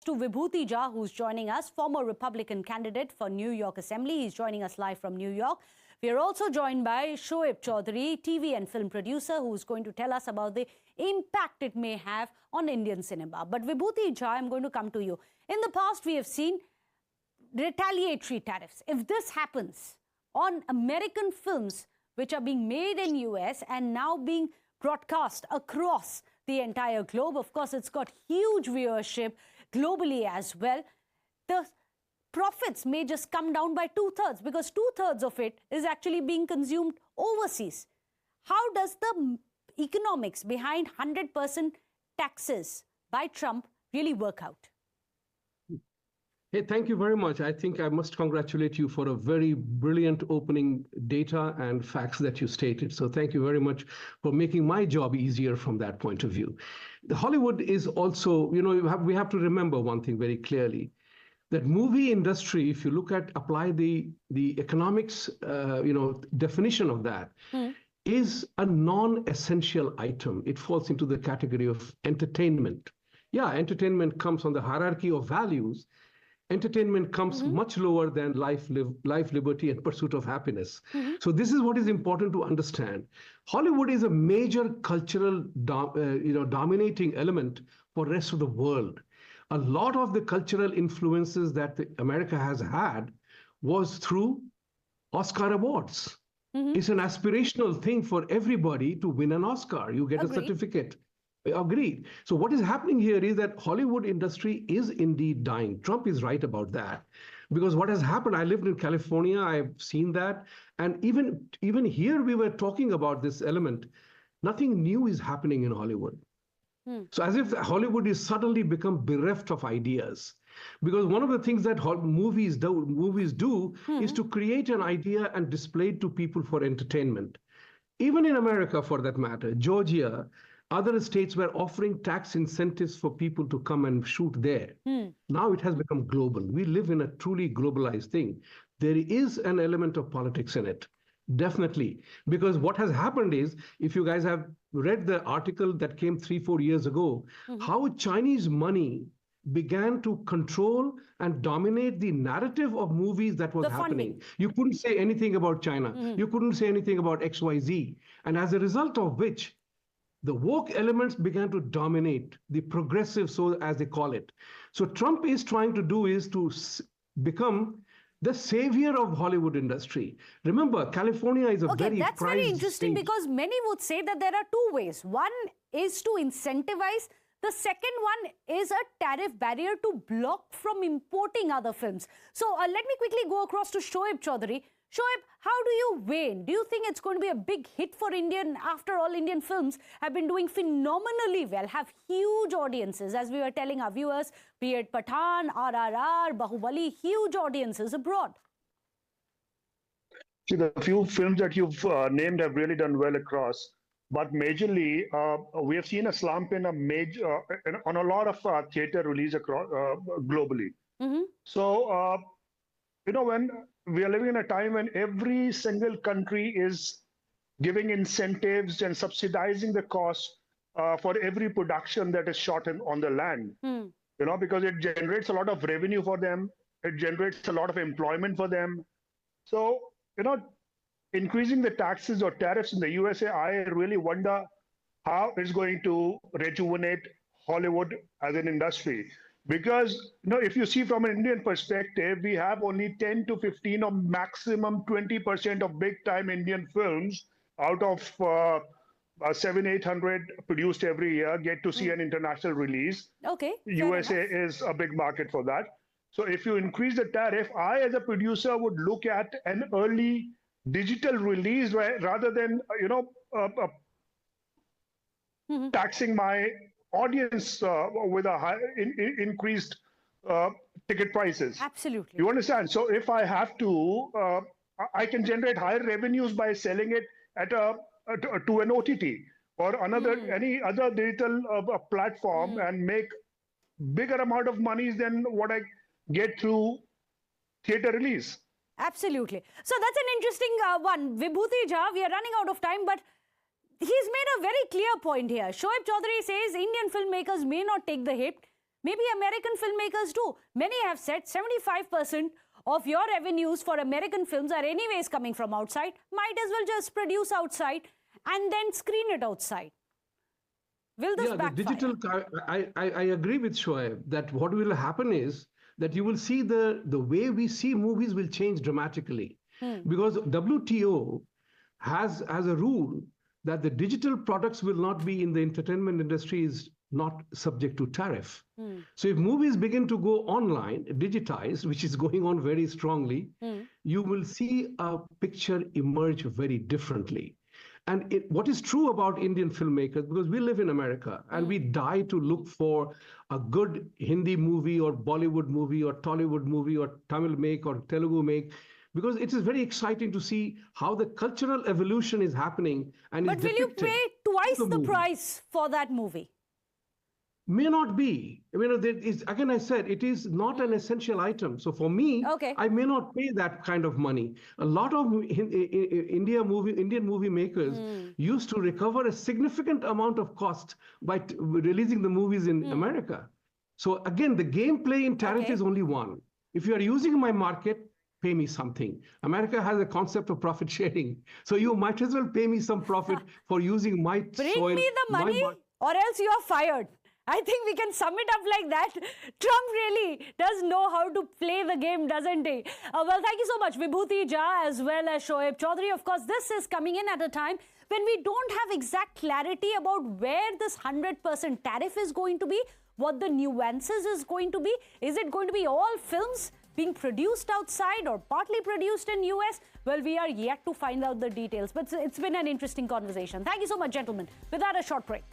to Vibhuti Jha, who's joining us, former Republican candidate for New York Assembly. He's joining us live from New York. We are also joined by Shoaib Choudhary, TV and film producer, who's going to tell us about the impact it may have on Indian cinema. But Vibhuti Jha, I'm going to come to you. In the past, we have seen retaliatory tariffs. If this happens on American films which are being made in US and now being broadcast across the entire globe, of course, it's got huge viewership globally as well. The profits may just come down by 2/3 because 2/3 of it is actually being consumed overseas. How does the economics behind 100% taxes by Trump really work out? Hey, thank you very much. I think I must congratulate you for a very brilliant opening data and facts that you stated. So thank you very much for making my job easier from that point of view. The Hollywood is also, we have to remember one thing very clearly, that movie industry, if you look at, apply the economics, definition of that, is a non-essential item. It falls into the category of entertainment. Yeah, entertainment comes on the hierarchy of values. Entertainment comes much lower than life, liberty, and pursuit of happiness. So this is what is important to understand. Hollywood is a major cultural, dominating element for the rest of the world. A lot of the cultural influences that America has had was through Oscar awards. It's an aspirational thing for everybody to win an Oscar. You get a certificate. Agreed. So what is happening here is that Hollywood industry is indeed dying. Trump is right about that. Because what has happened, I lived in California, I've seen that. And even here we were talking about this element. Nothing new is happening in Hollywood. So as if Hollywood is suddenly become bereft of ideas. Because one of the things that movies do is to create an idea and display it to people for entertainment. Even in America, for that matter, Georgia, other states were offering tax incentives for people to come and shoot there. Now it has become global. We live in a truly globalized thing. There is an element of politics in it, definitely. Because what has happened is, if you guys have read the article that came 3-4 years ago, how Chinese money began to control and dominate the narrative of movies that was happening. You couldn't say anything about China. You couldn't say anything about XYZ. And as a result of which, the woke elements began to dominate, the progressive, so as they call it. So Trump is trying to do is to become the savior of Hollywood industry. Remember, California is a very that's very interesting state. Because many would say that there are two ways. One is to incentivize. The second one is a tariff barrier to block from importing other films. So let me quickly go across to Shoaib Choudhary. Shoaib, how do you weigh? Do you think it's going to be a big hit for Indian? After all, Indian films have been doing phenomenally well, have huge audiences, as we were telling our viewers, be it Pathaan, RRR, Bahubali, huge audiences abroad. See, the few films that you've named have really done well across. But majorly, we have seen a slump in on a lot of theater release across globally. So, when we are living in a time when every single country is giving incentives and subsidizing the cost for every production that is shot on the land, because it generates a lot of revenue for them. It generates a lot of employment for them. So, increasing the taxes or tariffs in the USA, I really wonder how it's going to rejuvenate Hollywood as an industry. Because, if you see from an Indian perspective, we have only 10 to 15 or maximum 20% of big-time Indian films out of 700-800 produced every year get to see an international release. Okay. USA is a big market for that. So if you increase the tariff, I as a producer would look at an early digital release rather than, taxing my audience with a high, increased ticket prices. Absolutely. You understand? So if I have to, I can generate higher revenues by selling it at to an OTT or any other digital platform and make bigger amount of money than what I get through theater release. Absolutely. So that's an interesting one. Vibhuti Jha, we are running out of time, but he's made a very clear point here. Shoaib Choudhary says Indian filmmakers may not take the hit, maybe American filmmakers do. Many have said 75% of your revenues for American films are anyways coming from outside. Might as well just produce outside and then screen it outside. Will this backfire? The digital, I agree with Shoaib that what will happen is that you will see the way we see movies will change dramatically. Because WTO has a rule that the digital products will not be in the entertainment industry is not subject to tariff. So if movies begin to go online, digitized, which is going on very strongly, you will see a picture emerge very differently. And what is true about Indian filmmakers, because we live in America and we die to look for a good Hindi movie or Bollywood movie or Tollywood movie or Tamil make or Telugu make, because it is very exciting to see how the cultural evolution is happening. And but will you pay twice the price for that movie? May not be. Again, I said, it is not an essential item. So for me, I may not pay that kind of money. A lot of Indian movie makers used to recover a significant amount of cost by releasing the movies in America. So again, the gameplay in tariff is only one. If you are using my market, pay me something. America has a concept of profit sharing. So you might as well pay me some profit for using my soil. Bring me the money or else you are fired. I think we can sum it up like that. Trump really does know how to play the game, doesn't he? Well, thank you so much, Vibhuti Jha, as well as Shoaib Choudhary. Of course, this is coming in at a time when we don't have exact clarity about where this 100% tariff is going to be, what the nuances is going to be. Is it going to be all films being produced outside or partly produced in US? Well, we are yet to find out the details. But it's been an interesting conversation. Thank you so much, gentlemen. Without a short break.